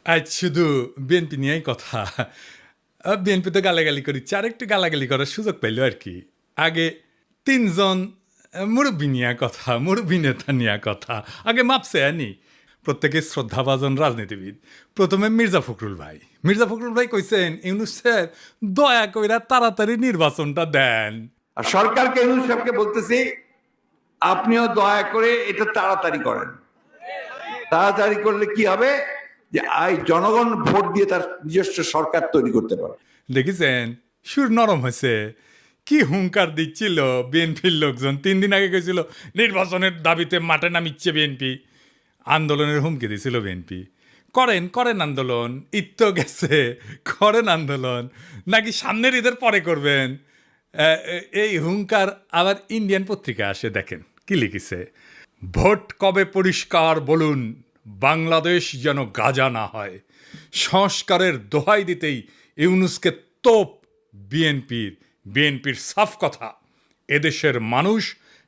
আজ শুধু বিএনপি নিয়েই কথা। বিএনপি তো গালাগালি করিচ্ছে, আর একটু গালাগালি করার সুযোগ পেল আর কি। আগে তিনজন মুরব্বী নিয়ে কথা, মুরব্বী নেতা নিয়ে কথা, আগে মাপছে আনি প্রত্যেকে শ্রদ্ধাভাজন রাজনীতিবিদ। প্রথমে মির্জা ফখরুল ভাই, মির্জা ফখরুল ভাই কইছেন ইউনূস সাহেব দয়া কইরা তাড়াতাড়ি নির্বাচনটা দেন। আর সরকারকে ইউনূস সাহেবকে বলতেছি, আপনিও দয়া করে এটা তাড়াতাড়ি করেন। তাড়াতাড়ি করলে কি হবে, যে জনগণ ভোট দিয়ে তার নিজস্ব সরকার তৈরি করতে পারে। দেখেছেন সুর নরম হয়েছে, কি হুঙ্কার দিচ্ছিল বিএনপির লোকজন। 3 দিন আগে গেছিল নির্বাচনের দাবিতে মাঠে নামিচ্ছে বিএনপি, আন্দোলনের হুমকি দিছিল বিএনপি। করেন করেন আন্দোলন, ঈদ তো গেছে, করেন আন্দোলন, নাকি সামনের ঈদের পরে করবেন। এই হুঙ্কার আবার ইন্ডিয়ান পত্রিকা আসে, দেখেন কি লিখেছে। ভোট কবে পরিষ্কার বলুন, বাংলাদেশ যেন গাজা না হয়। সংস্কারের দোহাই দিতেই ইউনূসকে তোপ বিএনপির সাফ কথা। এদেশের মানুষ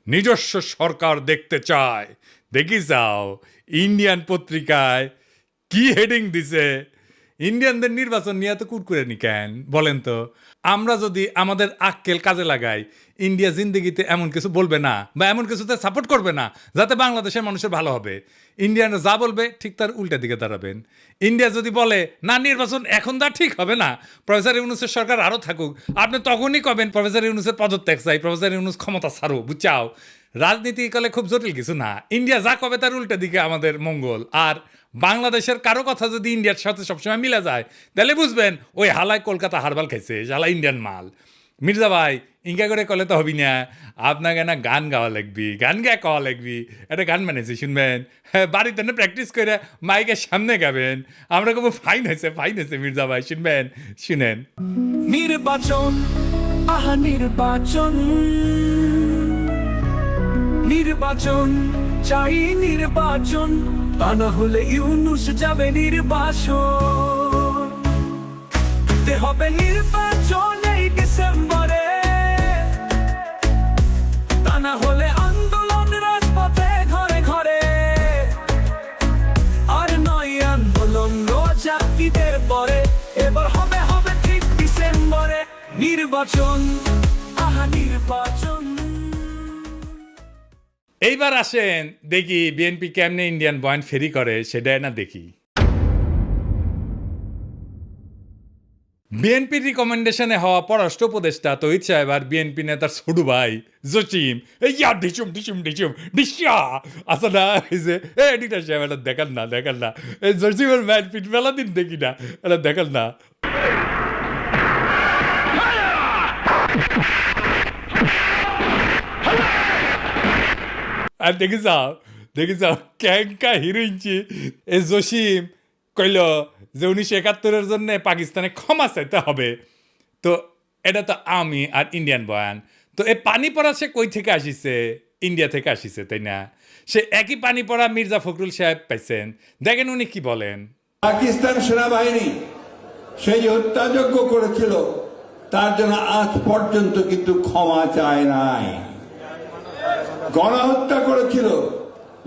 নিজস্ব সরকার দেখতে চায়। দেখি যাও ইন্ডিয়ান পত্রিকায় কি হেডিং দিছে। ইন্ডিয়ানদের নির্বাচন নিয়ে এত কুরকুরেনি কেন বলেন তো? আমরা যদি আমাদের আক্কেল কাজে লাগাই, ইন্ডিয়া জিন্দেগিতে এমন কিছু বলবে না বা এমন কিছুতে সাপোর্ট করবে না যাতে বাংলাদেশের মানুষের ভালো হবে। ইন্ডিয়ানরা যা বলবে ঠিক তার উল্টা দিকে দাঁড়াবেন। ইন্ডিয়া যদি বলে না নির্বাচন এখন দা ঠিক হবে না, প্রফেসর ইউনূসের সরকার আরও থাকুক, আপনি তখনই কবেন প্রফেসর ইউনূসের পদত্যাগ চাই, প্রফেসর ইউনূস ক্ষমতা ছাড়ো, বুঝাও। রাজনীতি কালে খুব জটিল কিছু না, ইন্ডিয়া যা কবে তার উল্টা দিকে আমাদের মঙ্গল। আর বাংলাদেশের কারো কথা যদি ইন্ডিয়ার সাথে সবসময় মিলে যায়, তাহলে বুঝবেন ওই হালায় কলকাতা হারবাল খাইছে, হালা ইন্ডিয়ান মাল। মির্জা ভাই ইঙ্কা করে কলে তো হবি না, আপনাকে না গান গাওয়া লাগবি, গান গায়ে কওয়া লাগবি। একটা গান বানিয়েছি শুনবেন, হ্যাঁ বাড়িতে না প্র্যাকটিস করে মাইকের সামনে গাবেন। আমরা খুব ফাইন হয়েছে মির্জা ভাই, শুনবেন, শুনেন। নির্বাচন, আহা নির্বাচন, নির্বাচন চাই নির্বাচন, তা না হলে ইউনূস যাবে নির্বাসন। দিতে হবে নির্বাচন এই ডিসেম্বরে, তা না হলে আন্দোলন রাজপথে ঘরে ঘরে। আর নয় আন্দোলন রোজা ঈদের পরে, এবার হবে হবে ঠিক ডিসেম্বরে নির্বাচন, আহা নির্বাচন। এইবার আসেন দেখি বিএনপি কেমনে ইন্ডিয়ান বয়ান ফেরি করে, সেটাই না দেখি। বিএনপির রিকমেন্ডেশনে হওয়া পররাষ্ট্র উপদেষ্টা তহিদ সাহেব আর বিএনপি নেতার ছোট ভাই জসিম ইয়া ডিচুম ডিচুম ডিচুম ডিসা আসা না হয়েছে। এডিটার সাহেব এটা দেখান না এই জসিমের ম্যাচ পিট মেলা দিন দেখি না, এটা দেখান না। আর দেখি যাও ক্যাঙ্কা হিরোইনছি। এই জসিম কইল যে 1971-এর জন্য পাকিস্তানে ক্ষমা চাইতে হবে। তো এটা তো আমি আর ইন্ডিয়ান বয়ান। তো এই পানি পড়া সে কই থেকে আসিছে? ইন্ডিয়া থেকে আসিছে, তাই না? সে একই পানি পড়া মির্জা ফখরুল সাহেব পাইছেন, দেখেন উনি কি বলেন। পাকিস্তান সেনাবাহিনী সেই হত্যাযজ্ঞ করেছিল, তার জন্য আজ পর্যন্ত কিন্তু ক্ষমা চায় নাই। গণহত্যা করেছিল,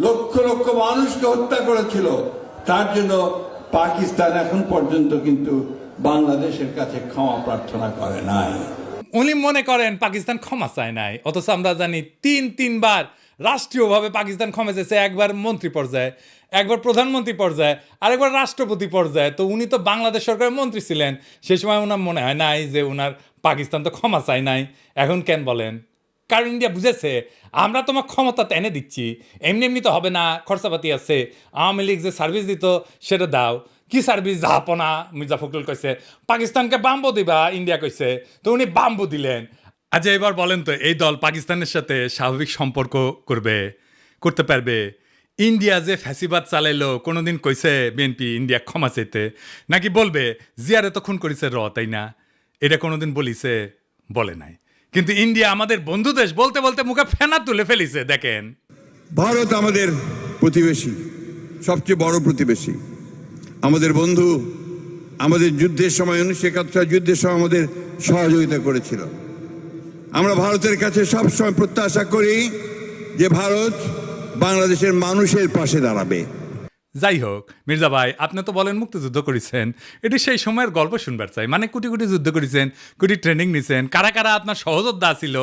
লক্ষ লক্ষ মানুষকে হত্যা করেছিল, তার জন্য পাকিস্তান এখন পর্যন্ত কিন্তু বাংলাদেশের কাছে ক্ষমা প্রার্থনা করে নাই। উনি মনে করেন পাকিস্তান ক্ষমা চায় নাই, অথচ আমরা জানি তিনবার রাষ্ট্রীয়ভাবে পাকিস্তান ক্ষমা চেয়েছে। একবার মন্ত্রী পর্যায়ে, একবার প্রধানমন্ত্রী পর্যায়ে, আরেকবার রাষ্ট্রপতি পর্যায়ে। তো উনি তো বাংলাদেশ সরকারের মন্ত্রী ছিলেন, সে সময় ওনার মনে হয় নাই যে ওনার পাকিস্তান তো ক্ষমা চায় নাই। এখন কেন বলেন? কারণ ইন্ডিয়া বুঝেছে আমরা তোমার ক্ষমতা টেনে দিচ্ছি, এমনি তো হবে না, খরচাপাতি আছে। আওয়ামী লীগ যে সার্ভিস দিত সেটা দাও। কি সার্ভিস? জাহাপনা। মির্জা ফখরুল কইছে পাকিস্তানকে বাম্বু দিবা, ইন্ডিয়া কইছে, তো উনি বাম্বু দিলেন। আচ্ছা এবার বলেন তো, এই দল পাকিস্তানের সাথে স্বাভাবিক সম্পর্ক করতে পারবে? ইন্ডিয়া যে ফ্যাসিবাদ চালাইলো, কোনোদিন কইছে বিএনপি ইন্ডিয়া ক্ষমা চাইতে? নাকি বলবে জিয়ারে তো খুন করেছে তাই না? এটা কোনোদিন বলিছে? বলে নাই। কিন্তু ইন্ডিয়া আমাদের বন্ধু দেশ বলতে বলতে মুখে ফেনা তুলে ফেলিছে। দেখেন, ভারত আমাদের প্রতিবেশী, সবচেয়ে বড় প্রতিবেশী, আমাদের বন্ধু। আমাদের যুদ্ধের সময় 1971 যুদ্ধের সময় আমাদের সহযোগিতা করেছিল। আমরা ভারতের কাছে সবসময় প্রত্যাশা করি যে ভারত বাংলাদেশের মানুষের পাশে দাঁড়াবে। যাই হোক মির্জা ভাই, আপনি তো বলেন মুক্তিযুদ্ধ করেছেন, এটি সেই সময়ের গল্প শুনবার চাই। মানে কোটি কোটি যুদ্ধ করেছেন, কোটি ট্রেনিং নিছেন, কারা কারা আপনার সহযোদ্ধা ছিল,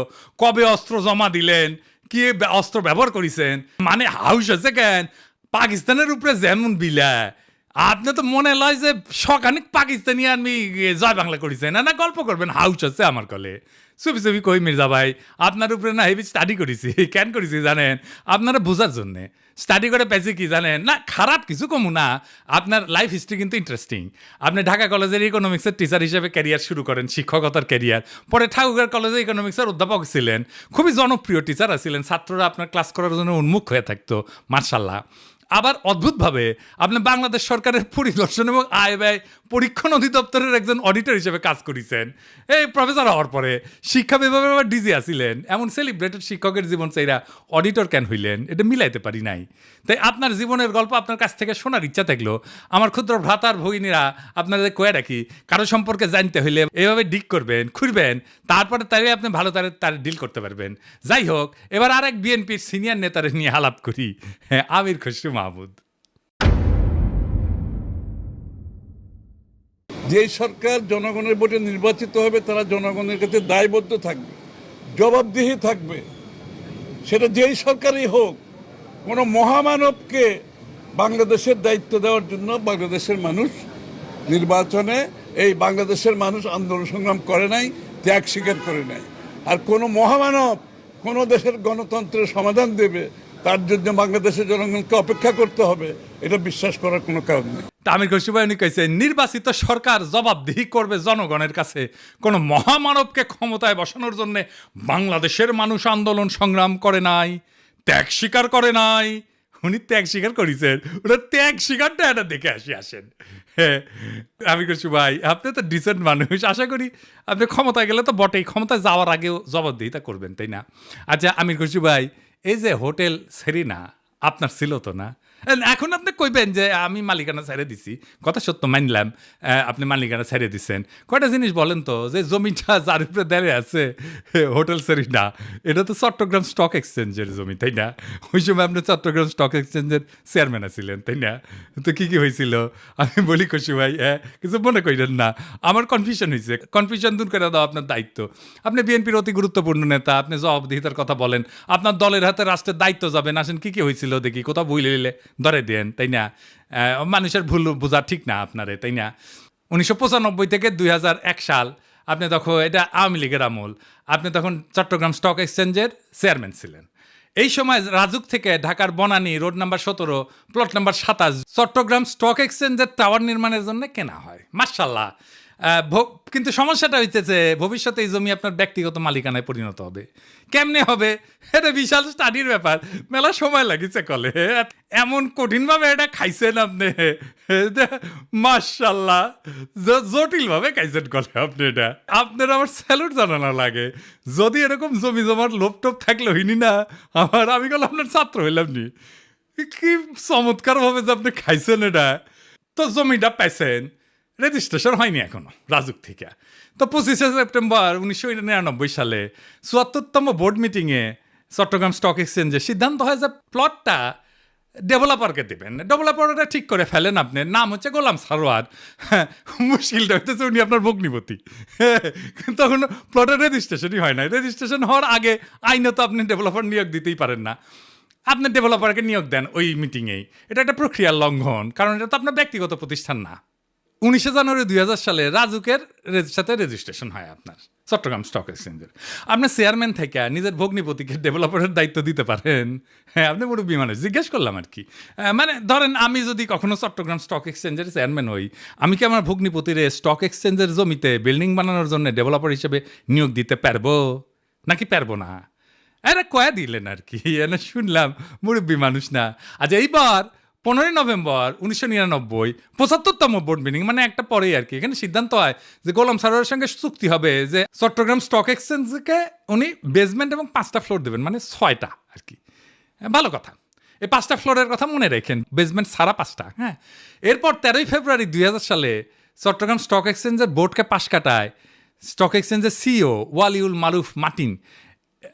কবে অস্ত্র জমা দিলেন, কি অস্ত্র ব্যবহার করেছেন, মানে হাউস আছে কেন পাকিস্তানের উপরে যেমন বিলা, আপনি তো মনে লয় যে সখানিক পাকিস্তানি আমি জয় বাংলা করেছেন, না গল্প করবেন, হাউস আছে আমার কলে। চুপি চুপি কই মির্জা ভাই, আপনার উপরে না হেভি স্টাডি করেছি। কেন করেছি জানেন? আপনারা বোঝার জন্যে স্টাডি করে পেয়েছি কি জানেন? না খারাপ কিছু কমু না, আপনার লাইফ হিস্ট্রি কিন্তু ইন্টারেস্টিং। আপনি ঢাকা কলেজের ইকোনমিক্সের টিচার হিসেবে ক্যারিয়ার শুরু করেন, শিক্ষকতার ক্যারিয়ার। পরে ঠাকুরগাঁও কলেজে ইকোনমিক্সের অধ্যাপক ছিলেন, খুবই জনপ্রিয় টিচার ছিলেন, ছাত্ররা আপনার ক্লাস করার জন্য উন্মুখ হয়ে থাকতো, মার্শাল্লাহ। আবার অদ্ভুতভাবে আপনি বাংলাদেশ সরকারের পরিদর্শন এবং আয় ব্যয় পরীক্ষণ অধিদপ্তরের একজন অডিটর হিসেবে কাজ করেছেন। এই প্রফেসর হওয়ার পরে শিক্ষা বিভাগের আবার ডিজি আসিলেন। এমন সেলিব্রেটেড শিক্ষকের জীবন চাইরা অডিটর কেন হইলেন, এটা মিলাইতে পারি নাই। তাই আপনার জীবনের গল্প আপনার কাছ থেকে শোনার ইচ্ছা থাকলো। আমার ক্ষুদ্র ভ্রাতার ভগিনীরা আপনাদের কয়ে রাখি, কারো সম্পর্কে জানতে হইলে এভাবে ডিক করবেন, খুঁড়বেন, তারপরে তাই আপনি ভালো তার ডিল করতে পারবেন। যাই হোক, এবার আরেক বিএনপির সিনিয়র নেতারে নিয়ে আলাপ করি, হ্যাঁ, আমির খসরু মাহমুদ। যে সরকার জনগণের ভোটে নির্বাচিত হবে তারা জনগণের কাছে দায়বদ্ধ থাকবে, জবাবদিহি থাকবে, সেটা যেই সরকারই হোক। কোনো মহামানবকে বাংলাদেশের দায়িত্ব দেওয়ার জন্য বাংলাদেশের মানুষ নির্বাচনে, এই বাংলাদেশের মানুষ আন্দোলন সংগ্রাম করে নাই, ত্যাগ স্বীকার করে নাই। আর কোনো মহামানব কোনো দেশের গণতন্ত্রের সমাধান দেবে, তার জন্য বাংলাদেশের জনগণকে অপেক্ষা করতে হবে, এটা বিশ্বাস করার কোনো কারণ নেই। আমির খসরু ভাই উনি কইছে, নির্বাচিত সরকার জবাবদিহি করবে জনগণের কাছে, কোনো মহামানবকে ক্ষমতায় বসানোর জন্য বাংলাদেশের মানুষ আন্দোলন সংগ্রাম করে নাই, ত্যাগ স্বীকার করে নাই। উনি ত্যাগ স্বীকার করেছেন, ওরা ত্যাগ স্বীকারটা এটা দেখে আসেন। হ্যাঁ, আমির খসরু ভাই, আপনি তো ডিসেন্ট মানুষ, আশা করি আপনি ক্ষমতায় গেলে তো বটেই, ক্ষমতায় যাওয়ার আগেও জবাবদিহিতা করবেন, তাই না? আচ্ছা আমির খসরু ভাই, এই যে হোটেল সেরিনা আপনার ছিল তো না? এখন আপনি কইবেন যে আমি মালিকানা ছেড়ে দিছি, কথা সত্য মানলাম, আপনি মালিকানা ছেড়ে দিচ্ছেন। কয়টা জিনিস বলেন তো, যে জমিটা যার উপরে দাঁড়িয়ে আছে হোটেল সেরিনা, এটা তো চট্টগ্রাম স্টক এক্সচেঞ্জের জমি, তাই না? ওই সময় আপনি চট্টগ্রাম স্টক এক্সচেঞ্জের চেয়ারম্যান ছিলেন, তাই না? তো কি কি হয়েছিল আমি বলি খসরু ভাই, কিছু মনে করেন না, আমার কনফিউশন হয়েছে, কনফিউশন দূর করে দাও আপনার দায়িত্ব। আপনি বিএনপির অতি গুরুত্বপূর্ণ নেতা, আপনি জবাবদিহিতার কথা বলেন, আপনার দলের হাতে রাষ্ট্রের দায়িত্ব যাবেন, আসেন কি কি হয়েছিল দেখি, কোথাও বই লিলে ধরে দেন, তাই না? মানুষের ভুল বোঝা ঠিক না আপনারে, তাই না? 1995 থেকে 2001 সাল আপনি তখন, এটা আওয়ামী লীগের আমল, আপনি তখন চট্টগ্রাম স্টক এক্সচেঞ্জের চেয়ারম্যান ছিলেন। এই সময় রাজুক থেকে ঢাকার Banani road number 17 plot number 27 Chattogram stock এক্সচেঞ্জের টাওয়ার নির্মাণের জন্য কেনা হয়, মাশাআল্লাহ। কিন্তু সমস্যাটা হইতেছে, ভবিষ্যতে এই জমি আপনার ব্যক্তিগত মালিকানায় পরিণত হবে। কেমনে হবে? এটা বিশাল স্টাডির ব্যাপার, মেলা সময় লাগিছে কলে, এমন কঠিনভাবে এটা খাইছেন আপনি, মাশাআল্লাহ, জটিলভাবে খাইছেন কলে আপনি। এটা আপনার আমার স্যালুট জানানো লাগে। যদি এরকম জমি জমার লোভ টোপ থাকলে হইনি না আমি গেল আপনার ছাত্র হইলাম নি। কি চমৎকার ভাবে যে আপনি খাইছেন এটা। তো জমিটা পাইছেন, রেজিস্ট্রেশন হয়নি এখনো রাজুক থেকে। তো 25শে সেপ্টেম্বর 1999 সালে 74তম বোর্ড মিটিংয়ে চট্টগ্রাম স্টক এক্সচেঞ্জে সিদ্ধান্ত হয় যে প্লটটা ডেভেলপারকে দেবেন। ডেভেলপারটা ঠিক করে ফেলেন, আপনার নাম হচ্ছে গোলাম সারোয়ার। মুশকিলটা হইতেছে উনি আপনার ভগ্নিপতি। তখন প্লটের রেজিস্ট্রেশনই হয় না। রেজিস্ট্রেশন হওয়ার আগে আইনত আপনি ডেভেলপার নিয়োগ দিতেই পারেন না। আপনি ডেভেলপারকে নিয়োগ দেন ওই মিটিংয়েই, এটা একটা প্রক্রিয়ার লঙ্ঘন, কারণ এটা তো আপনার ব্যক্তিগত প্রতিষ্ঠান না। 19শে জানুয়ারি 2000 সালে রাজুকের সাথে রেজিস্ট্রেশন হয় আপনার চট্টগ্রাম স্টক এক্সচেঞ্জের। আপনি চেয়ারম্যান থেকে নিজের ভগ্নিপতিকে ডেভেলপারের দায়িত্ব দিতে পারেন? হ্যাঁ, আপনি মুরব্বী মানুষ, জিজ্ঞেস করলাম আর কি। মানে ধরেন আমি যদি কখনো চট্টগ্রাম স্টক এক্সচেঞ্জের চেয়ারম্যান হই, আমি কি আমার ভগ্নিপতির স্টক এক্সচেঞ্জের জমিতে বিল্ডিং বানানোর জন্য ডেভেলপার হিসেবে নিয়োগ দিতে পারবো নাকি পারবো না? এরা কয়া দিলেন আর কি, এনে শুনলাম মুরব্বী মানুষ না। আচ্ছা, এইবার 15 নভেম্বর 1999 75তম বোর্ড মিটিং, মানে একটা পরেই আর কি, এখানে সিদ্ধান্ত হয় যে গোলাম সারোয়ারের সঙ্গে চুক্তি হবে যে চট্টগ্রাম স্টক এক্সচেঞ্জকে উনি বেসমেন্ট এবং 5টা ফ্লোর দেবেন, মানে 6টা আর কি। ভালো কথা, এই 5টা ফ্লোরের কথা মনে রাখেন, বেসমেন্ট ছাড়া 5টা। হ্যাঁ, এরপর 13 ফেব্রুয়ারি 2000 সালে চট্টগ্রাম স্টক এক্সচেঞ্জের বোর্ডকে পাশ কাটায় স্টক এক্সচেঞ্জের সিইও ওয়ালিউল মারুফ মার্টিন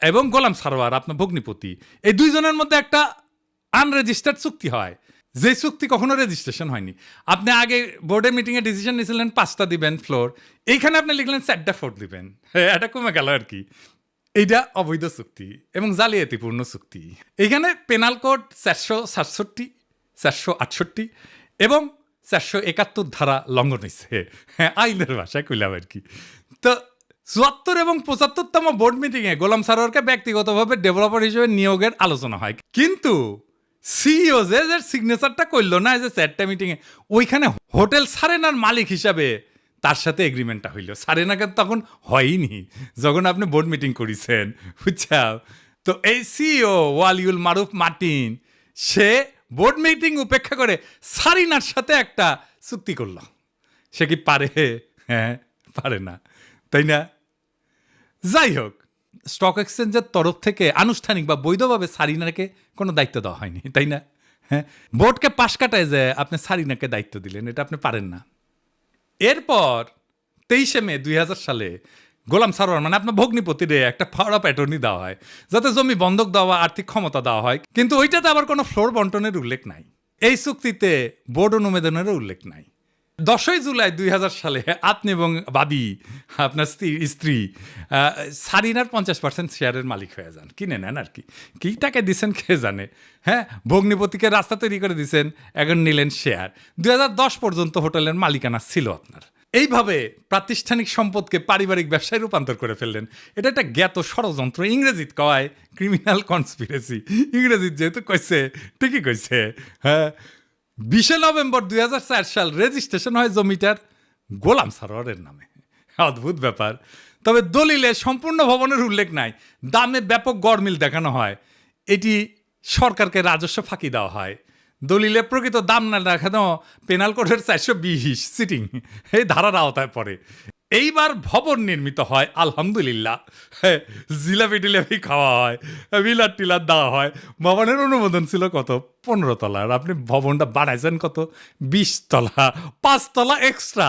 এবং গোলাম সারোয়ার আপনার ভগ্নিপতি, এই দুইজনের মধ্যে একটা আনরেজিস্টার্ড চুক্তি হয় যে চুক্তি কখনো রেজিস্ট্রেশন হয়নি। আপনি আগে বোর্ডের মিটিংয়ে ডিসিশন নিয়েছিলেন 5টা দিবেন ফ্লোর, এইখানে আপনি লিখলেন 4টা ফ্লোর দিবেন। হ্যাঁ, এটা কমে গেল আর কি। এইটা অবৈধ চুক্তি এবং জালিয়াতিপূর্ণ চুক্তি। এইখানে পেনাল কোড 467, 468 এবং 471 ধারা লঙ্ঘন হয়েছে। হ্যাঁ, আইনের ভাষায় কইলাম আর কি। তো 74 এবং 75তম বোর্ড মিটিংয়ে গোলাম সারোয়ারকে ব্যক্তিগতভাবে ডেভেলপার হিসেবে নিয়োগের আলোচনা হয়, কিন্তু সিইও যে সিগনেচারটা করলো না যে 4টা মিটিংয়ে, ওইখানে হোটেল সারেনার মালিক হিসাবে তার সাথে এগ্রিমেন্টটা হইল। সারেনাকে তখন হয়নি যখন আপনি বোর্ড মিটিং করেছেন, বুঝছাও। তো এই সিইও ওয়ালিউল মারুফ মার্টিন সে বোর্ড মিটিং উপেক্ষা করে সারিনার সাথে একটা চুক্তি করলো। সে কি পারে? হ্যাঁ, পারে না, তাই না? যাই হোক, স্টক এক্সচেঞ্জের তরফ থেকে আনুষ্ঠানিক বা বৈধভাবে সারিনাকে কোনো দায়িত্ব দেওয়া হয়নি, তাই না? হ্যাঁ, বোর্ডকে পাশ কাটায় যে আপনি সারিনাকে দায়িত্ব দিলেন, এটা আপনি পারেন না। এরপর 23শে মে 2000 সালে গোলাম সারোয়ার মানে আপনার ভগ্নিপতিরে একটা পাওয়ার অফ অ্যাটর্নি দেওয়া হয় যাতে জমি বন্ধক দেওয়া, আর্থিক ক্ষমতা দেওয়া হয়, কিন্তু ওইটাতে আবার কোনো ফ্লোর বন্টনের উল্লেখ নাই। এই চুক্তিতে বোর্ড অনুমোদনেরও উল্লেখ নাই। 10ই জুলাই 2000 সালে আপনি এবং বাদী আপনার স্ত্রী সারিনার 50% শেয়ারের মালিক হয়ে যান, কিনে নেন আর কি। কী টাকা দিচ্ছেন কে জানে। হ্যাঁ, ভগ্নিপতিকে রাস্তা তৈরি করে দিচ্ছেন, এখন নিলেন শেয়ার। 2010 পর্যন্ত হোটেলের মালিকানা ছিল আপনার। এইভাবে প্রাতিষ্ঠানিক সম্পদকে পারিবারিক ব্যবসায় রূপান্তর করে ফেললেন। এটা একটা জ্ঞাত ষড়যন্ত্র, ইংরেজিত কয় ক্রিমিনাল কনস্পিরেসি। ইংরেজিত যেহেতু কইছে ঠিকই কইছে। হ্যাঁ, 20শে নভেম্বর 2004 সাল রেজিস্ট্রেশন হয় জমিটার গোলাম সারোয়ারের নামে। অদ্ভুত ব্যাপার। তবে দলিলে সম্পূর্ণ ভবনের উল্লেখ নাই, দামে ব্যাপক গড়মিল দেখানো হয়, এটি সরকারকে রাজস্ব ফাঁকি দেওয়া হয়। দলিলে প্রকৃত দাম না দেখানো পেনাল কোডের 420 সিটিং এই ধারার আওতায় পড়ে। এইবার ভবন নির্মিত হয় আলহামদুলিল্লাহ। হ্যাঁ, জিলাপি টিলাপি খাওয়া হয়, বিলার টিলার দেওয়া হয়। ভবনের অনুমোদন ছিল কত? 15 তলার। আপনি ভবনটা বাড়াইছেন কত? 20 তলা, 5 তলা এক্সট্রা।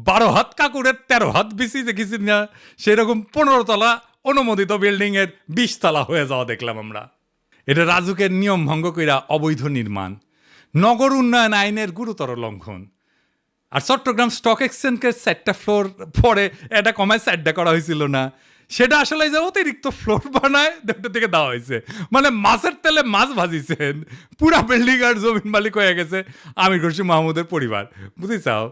12 হাত কাকুরের 13 হাত বেশি দেখেছি না, সেরকম 15 তলা অনুমোদিত বিল্ডিংয়ের 20 তলা হয়ে যাওয়া দেখলাম আমরা। এটা রাজুকের নিয়ম ভঙ্গ কইরা অবৈধ নির্মাণ, নগর উন্নয়ন আইনের গুরুতর লঙ্ঘন। আর চট্টগ্রাম স্টক এক্সচেঞ্জকে 4টা ফ্লোর পরে এটা কমায় 4টা করা হয়েছিল না, সেটা আসলে যে অতিরিক্ত ফ্লোর বানায় দুটো থেকে দেওয়া হয়েছে। মানে মাছের তেলে মাছ ভাজিছেন, পুরা বিল্ডিং আর জমিন মালিক হয়ে গেছে আমির খুরশিদ মাহমুদের পরিবার। বুঝেছাও?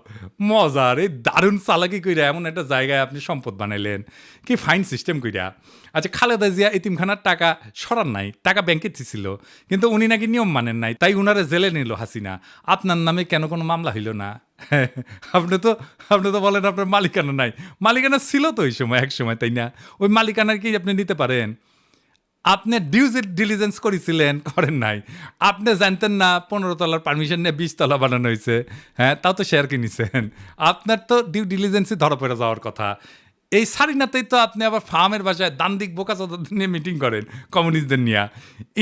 মজার এই দারুণ চালাকি কইরা এমন একটা জায়গায় আপনি সম্পদ বানাইলেন, কি ফাইন সিস্টেম কইরা। আচ্ছা, খালেদা জিয়া এতিমখানার টাকা সরান নাই, টাকা ব্যাংকে ছিল, কিন্তু উনি নাকি নিয়ম মানেন নাই, তাই উনারে জেলে নিল হাসিনা। আপনার নামে কেন কোনো মামলা হইল না? আপনি তো বলেন আপনার মালিকানা নাই। মালিকানা ছিল তো ওই সময়, এক সময়, তাই না? ওই মালিকানার কি আপনি নিতে পারেন? আপনি ডিউ ডিলিজেন্স করেছিলেন, করেন নাই। আপনি জানতেন না 15 তলার পারমিশন নিয়ে 20 তলা বানানো হয়েছে। হ্যাঁ, তাও তো শেয়ার কিনেছেন। আপনার তো ডিউ ডিলিজেন্সই ধরা পড়ে যাওয়ার কথা। এই সারিনাতেই তো আপনি আবার ফার্মের বাসায় দান্দিক বোকাচোদাদের নিয়ে মিটিং করেন, কমিউনিস্টদের নিয়ে।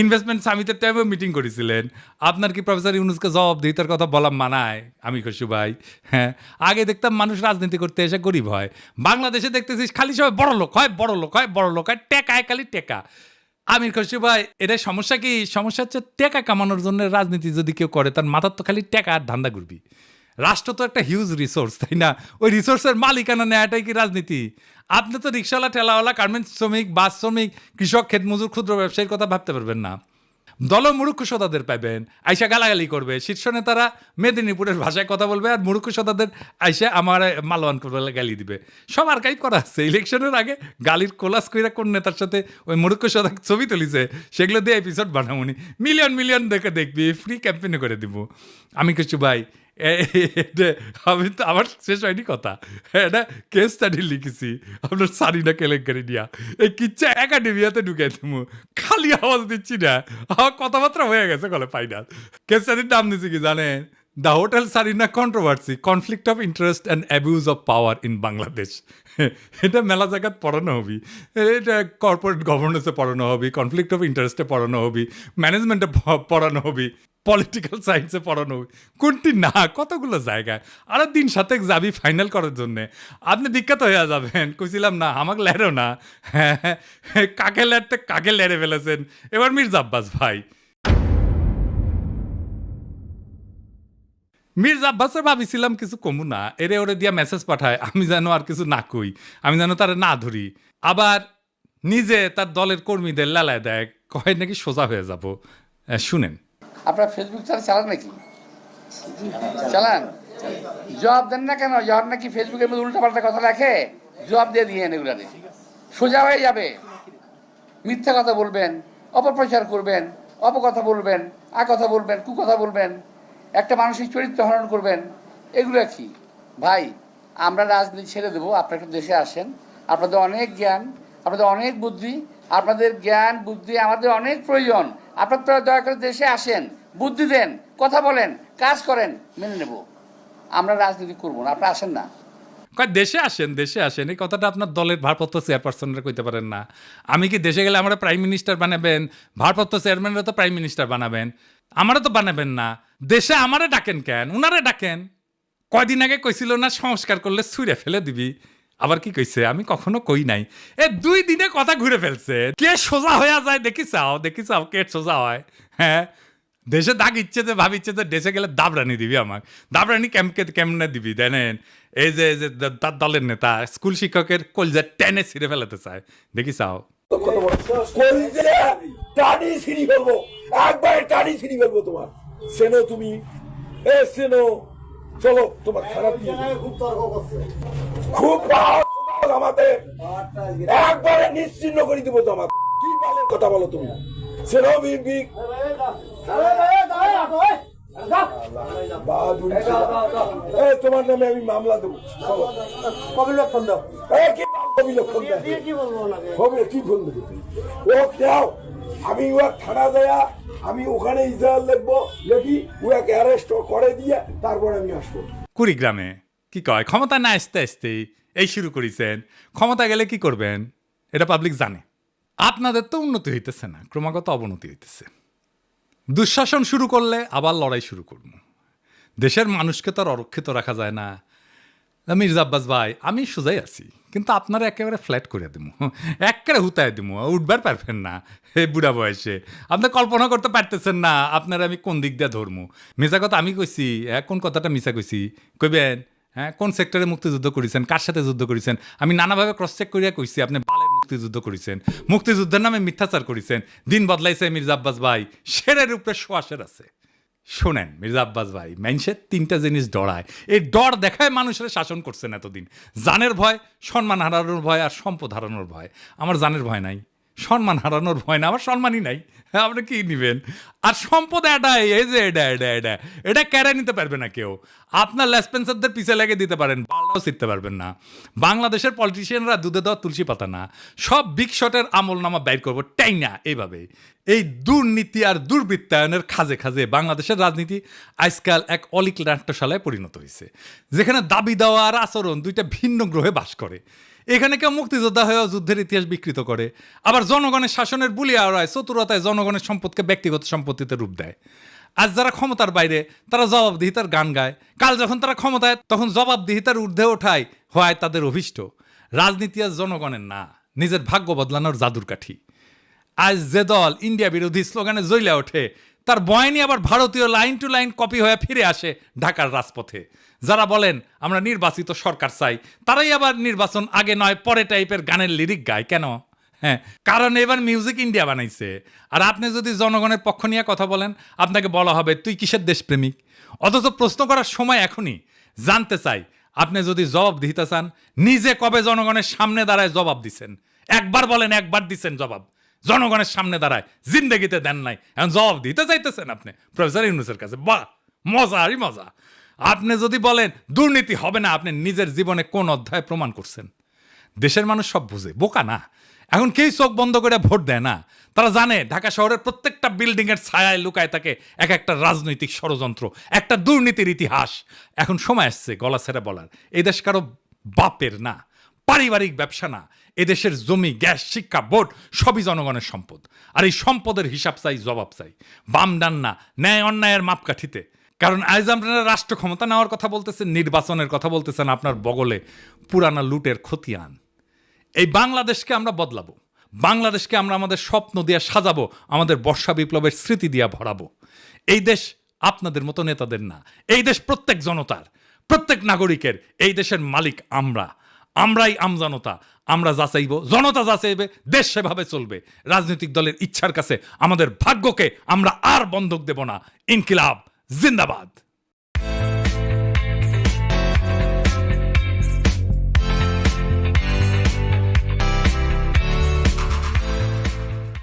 ইনভেস্টমেন্ট সামিটের টাইমেও মিটিং করেছিলেন। আপনার কি প্রফেসর ইউনুসকে জবাবদিহিতার কথা বলা মানায়? আমি খুশি ভাই। হ্যাঁ, আগে দেখতাম মানুষ রাজনীতি করতে এসে গরিব হয়। বাংলাদেশে দেখতেছিস খালি সবাই বড় লোক হয়, বড় লোক হয়, বড় লোক হয়, টেকায় খালি টেকা। আমির খুশি ভাই, এটাই সমস্যা। কি সমস্যা হচ্ছে? টেকা কামানোর জন্য রাজনীতি যদি কেউ করে, তার মাথার তো খালি টেকা আর ধান্দা ঘুরবি। রাষ্ট্র তো একটা হিউজ রিসোর্স, তাই না? ওই রিসোর্সের মালিকানা নেওয়াটাই কি রাজনীতি? আপনি তো রিক্সাওয়ালা, ঠেলাওয়ালা, গার্মেন্টস শ্রমিক, বাস শ্রমিক, কৃষক, ক্ষেতমজুর, ক্ষুদ্র ব্যবসায়ীর কথা ভাবতে পারবেন না। দলমূর্খ সদাদের পাইবেন, আইসা গালাগালি করবে। শীর্ষ নেতারা মেদিনীপুরের ভাষায় কথা বলবে, আর মূর্খ সদাদের আইসা আমার মালওয়ান করবে, গালি দিবে। সব আর্কাইভ করা আছে। ইলেকশনের আগে গালির কোলাস কইরা কোন নেতার সাথে ওই মূর্খ সদা ছবি তুলিছে, সেগুলো দিয়ে এপিসোড বানাবনি। মিলিয়ন মিলিয়ন দেখে দেখবি, ফ্রি ক্যাম্পেইনে করে দিব। আমি কিছু ভাই, আমি তো আমার শেষ হয়নি কথা। এটা কেস স্টাডি লিখেছি আপনার সারিনা কেলেঙ্কারি নিয়া। এই কিচ্ছা একাডেমিয়াতে ঢুকে দেবো, খালি আওয়াজ দিচ্ছি না, আমার কথাবার্তা হয়ে গেছে কলে ফাইনাল। কেস স্টাডির নাম দিচ্ছি কি জানেন? The hotel Sarina controversy, conflict of interest and abuse of power in Bangladesh. এটা মেলা জায়গাত পড়ানো হবি, এটা কর্পোরেট গভর্নেন্সে পড়ানো হবি, কনফ্লিক্ট অফ ইন্টারেস্টে পড়ানো হবি, ম্যানেজমেন্টে পড়ানো হবি, পলিটিক্যাল সায়েন্সে পড়ানো হবি। কোনটি না, কতগুলো জায়গায়। আরো দিন সাথে যাবি ফাইনাল করার জন্যে, আপনি বিখ্যাত হয়ে যাবেন। কইছিলাম না আমাকে লেরো না। হ্যাঁ, কাকে লেরতে কাকে লেরে ফেলেছেন। এবার মির্জা আব্বাস ভাই, মির্জা আব্বাসের ভাবিছিলাম কিছু কমু না, এরে ওরে দিয়া মেসেজ পাঠায় আমি যেন আর কিছু না কই, আমি যেন তারা না ধরি। আবার নিজে তার দলের কর্মীদের লালায় দেয়, কয় নাকি সোজা হয়ে যাব। শুনেন। আপনার ফেসবুক চালান নাকি? চালান, জবাব দেন না কেন? যখন নাকি ফেসবুকের মধ্যে উল্টাপাল্টা কথা লেখে জবাব দিয়ে দিয়ে এগুলারে সোজা হয়ে যাবে। মিথ্যা কথা বলবেন, অপপ্রচার করবেন, অপকথা বলবেন, কথা বলবেন, কুকথা বলবেন, একটা মানসিক চরিত্র হরণ করবেন, এগুলো কি ভাই? আমরা রাজনীতি ছেড়ে দেবো, আপনারা একটু দেশে আসেন। আপনাদের অনেক জ্ঞান, আপনাদের অনেক বুদ্ধি, আপনাদের জ্ঞান বুদ্ধি আমাদের অনেক প্রয়োজন। আপনারা দয়া করে দেশে আসেন, বুদ্ধি দেন, কথা বলেন, কাজ করেন, মেনে নেব। আমরা রাজনীতি করবো না, আপনারা আসেন না। কয় দেশে আসেন, দেশে আসেন, এই কথাটা আপনার দলের ভারপ্রাপ্ত চেয়ারপারসনরা কইতে পারেন না? আমি কি দেশে গেলে আমরা প্রাইম মিনিস্টার বানাবেন? ভারপ্রাপ্ত চেয়ারম্যানরা তো প্রাইম মিনিস্টার বানাবেন, আমারও তো বানাবেন না। দেশে আমারে ডাকেন কেন? উনারে ডাকেন। কয়দিন আগে কইছিল না সংস্কার করলে ছুঁড়ে ফেলে দিবি, আবার কি কইছে? আমি কখনো কই নাই। 2 দিনে কথা ঘুরে ফেলছে। কে সোজা হয়ে যায় দেখি চাও কে সোজা হয়। হ্যাঁ, দেশে দাগ ইচ্ছে যে ভাবিচ্ছে যে দেশে গেলে দাবরানি দিবি, আমাকে দাবরানি কেমনে দিবি জানেন? এই যে তার দলের নেতা স্কুল শিক্ষকের কলজা টেনে ছিঁড়ে ফেলাতে চায়, দেখি চাও। টানি ছিঁড়ি ফেলবো, একবারে টানি ছিঁড়ি ফেলবো তোমার। সেনো তুমি সেনো, চলো তোমার খারাপ খুব আমাদের একবারে নিশ্চিন্ন করে দিব তোমার। কি বলে কথা বলো তুমি? সেনো বিগ তোমার নামে আমি মামলা দেবো। কবিলক্ষণ দাও। কবিলক্ষণ কি বলবো? ও দাও, আমি ও থানা দেয়া, আমি ওখানে ইজাহার লিখবো, লিখি ওকে অ্যারেস্ট করে দিয়ে তারপরে আমি আসবো। কুড়িগ্রামে কি কয়, ক্ষমতা না আসতে আসতেই এই শুরু করেছেন। ক্ষমতা গেলে কি করবেন এটা পাবলিক জানে। আপনাদের তো উন্নতি হইতেছে না, ক্রমাগত অবনতি হইতেছে। দুঃশাসন শুরু করলে আবার লড়াই শুরু করবো। দেশের মানুষকে তো আর অরক্ষিত রাখা যায় না। মির্জা আব্বাস ভাই, আমি সোজাই আছি, কিন্তু আপনারা একেবারে ফ্ল্যাট করে দেবো, একেবারে হুতায় দেবো, উঠবার পারবেন না। এই বুড়া বয়সে আপনি কল্পনা করতে পারতেছেন না আপনারা আমি কোন দিক দিয়ে ধরবো। মিশা কথা আমি কইছি, কোন কথাটা মিশা কইছি কইবেন? হ্যাঁ, কোন সেক্টরে মুক্তিযুদ্ধ করেছেন, কার সাথে যুদ্ধ করেছেন? আমি নানাভাবে ক্রস চেক করিয়া কইছি আপনি বালের মুক্তিযুদ্ধ করেছেন, মুক্তিযুদ্ধের নামে মিথ্যাচার করেছেন। দিন বদলাইছে মির্জা আব্বাস ভাই, শেরের উপরে শোয়াশের আছে। শোনেন মির্জা আব্বাস ভাই, মানুষের 3টা জিনিস ডরায়, এই ডর দেখায় মানুষের শাসন করছেন এতদিন। জানের ভয়, সম্মান হারানোর ভয়, আর সম্পদ হারানোর ভয়। আমার জানের ভয় নাই, সম্মান হারানোর ভয় না, আমার সম্মানই নাই। হ্যাঁ, আপনি কি নিবেন? আর সম্পদ এটাই, এই যে এটা কেড়ে নিতে পারবে না কেউ। আপনার লেসপেন্সারদের পিছে লেগে দিতে পারেন, বালটাও শিখতে পারবেন না। বাংলাদেশের পলিটিশিয়ানরা দুধে দেওয়া তুলসী পাতা না, সব বিগ শটের আমল নামা বাইর করবো টাই না। এইভাবে এই দুর্নীতি আর দুর্বৃত্তায়নের খাজে খাজে বাংলাদেশের রাজনীতি আজকাল এক অলিক নাট্যশালায় পরিণত হয়েছে, যেখানে দাবি দেওয়া আর আচরণ দুইটা ভিন্ন গ্রহে বাস করে। এখানে কেউ মুক্তিযোদ্ধা হয়েও যুদ্ধের ইতিহাস বিকৃত করে, আবার জনগণের শাসনের বুলিয়া ওড়ায়, চতুরতায় জনগণের সম্পদকে ব্যক্তিগত সম্পত্তিতে রূপ দেয়। আজ যারা ক্ষমতার বাইরে তারা জবাবদিহিতার গান গায়, কাল যখন তারা ক্ষমতায় তখন জবাবদিহিতার ঊর্ধ্বে ওঠায় হয় তাদের অভিষ্ট। রাজনীতি আজ জনগণের না, নিজের ভাগ্য বদলানোর জাদুর কাঠি। আজ যে দল ইন্ডিয়া বিরোধী স্লোগানে জ্বলে ওঠে, তার বয়ানি আবার ভারতীয় লাইন টু লাইন কপি হয়ে ফিরে আসে ঢাকার রাজপথে। যারা বলেন আমরা নির্বাচিত সরকার চাই, তারাই আবার নির্বাচন আগে নয় পরে টাইপের গানের লিরিক গায়। কেন? হ্যাঁ, কারণ এবার মিউজিক ইন্ডিয়া বানাইছে। আর আপনি যদি জনগণের পক্ষ নিয়ে কথা বলেন, আপনাকে বলা হবে তুই কিসের দেশপ্রেমিক। অথচ প্রশ্ন করার সময় এখনই। জানতে চাই, আপনি যদি জবাব দিতে চান, নিজে কবে জনগণের সামনে দাঁড়ায় জবাব দিছেন? একবার বলেন, একবার দিচ্ছেন জবাব? জনগণের সামনে দাঁড়ায় জিন্দেগিতে দেন নাই, এখন জবাব দিতে চাইতেছেন আপনি প্রফেসর ইউনূসের কাছে। বাহ, মজা আরই মজা। আপনি যদি বলেন দুর্নীতি হবে না, আপনি নিজের জীবনে কোন অধ্যায় প্রমাণ করছেন? দেশের মানুষ সব বুঝে, বোকা না। এখন কেউ চোখ বন্ধ করে ভোট দেয় না। তারা জানে ঢাকা শহরের প্রত্যেকটা বিল্ডিং এর ছায়ায় লুকায় থাকে এক একটা রাজনৈতিক ষড়যন্ত্র, একটা দুর্নীতির ইতিহাস। এখন সময় আসছে গলা ছেড়ে বলার, এই দেশ কারো বাপের না, পারিবারিক ব্যবসা না। এদেশের জমি, গ্যাস, শিক্ষা, ভোট সবই জনগণের সম্পদ। আর এই সম্পদের হিসাব চাই, জবাব চাই, বাম ডান না, ন্যায় অন্যায়ের মাপকাঠিতে। কারণ আজ আপনারা রাষ্ট্র ক্ষমতা নেওয়ার কথা বলতেছেন, নির্বাচনের কথা বলতেছেন, আপনার বগলে পুরানা লুটের খতিয়ান। এই বাংলাদেশকে আমরা বদলাবো, বাংলাদেশকে আমরা আমাদের স্বপ্ন দিয়ে সাজাবো, আমাদের বর্ষা বিপ্লবের স্মৃতি দিয়ে ভরাবো। এই দেশ আপনাদের মতো নেতাদের না। এই দেশ প্রত্যেক জনতার, প্রত্যেক নাগরিকের। এই দেশের মালিক আমরাই আমজনতা। আমরা যাচাইব, জনতা যাচাইবে, দেশ সেভাবে চলবে। রাজনৈতিক দলের ইচ্ছার কাছে আমাদের ভাগ্যকে আমরা আর বন্ধক দেব না। ইনকিলাব জিন্দাবাদ।